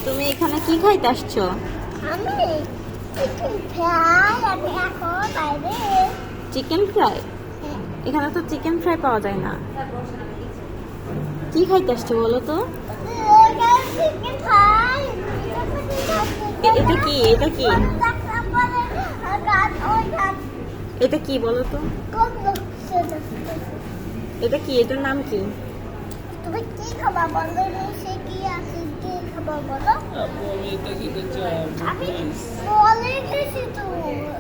তুমি এখানে কি খাইতে আসছো? আমি চিকেন ফ্রাই আমি এখন বাইরে চিকেন ফ্রাই? এখানে তো চিকেন ফ্রাই পাওয়া যায় না। কি খাইতে আসছো বলো তো? চিকেন ফ্রাই এটা কি? এটা কি? এটা কি বলো তো? এটা কি? এটার নাম কি? তুমি কি খাবার বলো? সে কি আছে কি খাবার বলো? আপু আমি এটা খেতে চাই আপু, আমি প্লিজ। বলে দিয়েছি তো।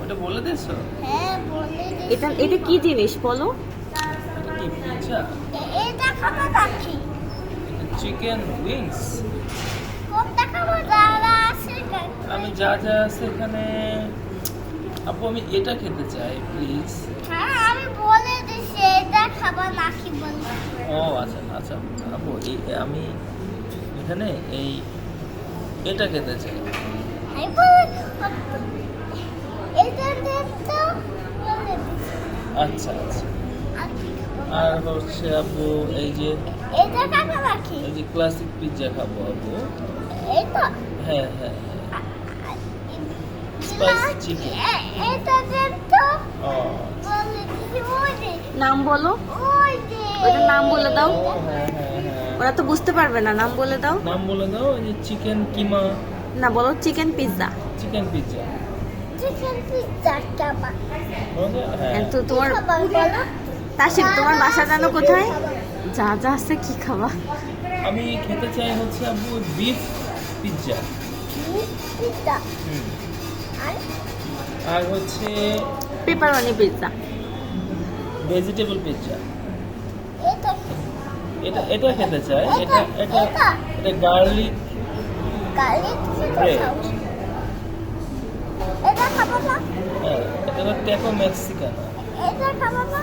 ওটা বলে দিয়েছো? হ্যাঁ বলে এটা এটা কি জিনিস বলো? এটা কি পিৎজা? এটা খাবার বাকি চিকেন উইংস? কোনটা খাবার যারা আছে আমি যা যা আছে এখানে। আপু আমি এটা খেতে চাই প্লিজ। হ্যাঁ আমি বলে দিয়েছি এটা খাবার নাকি বলবো। ও আচ্ছা আচ্ছা আপু আমি এখানে এটা খেতে চাই। আমি বলে এটা দেন তো বলে দিয়েছি। আচ্ছা আচ্ছা। আর কি খাবো? আর হচ্ছে আপু এটা খাবার নাকি এই যে ক্লাসিক পিৎজা খাবো আপু। এটা হ্যাঁ হ্যাঁ স্পাইসি চিকেন। এটা দেন তো ও বলে দিয়েছি ওই যে নাম বলো। ওই যে ওটার নাম বলে দাও। হ্যাঁ হ্যাঁ হ্যাঁ। ওরা তো বুঝতে পারবে না, নাম বলে দাও। নাম বলে দাও। এই যে চিকেন কিমা না, বলো chicken pizza. Chicken pizza. Chicken pizza খাবার হ্যাঁ তো তোমার খাবার বলো তাসিফ, তোমার বাসা জানো কোথায়? যা যা আছে কি খাবা? আমি খেতে চাই হচ্ছে আপু বিফ পিৎজা। পিৎজা আর আর হচ্ছে পেপারনি পিৎজা। Vegetable pizza. এটা এটা এটা খেতে চাই। এটা এটা এটা গার্লিক গার্লিক ব্রেড। এটা খাবো না হ্যাঁ এটা ট্যাকো মেক্সিকান। এটা খাবো না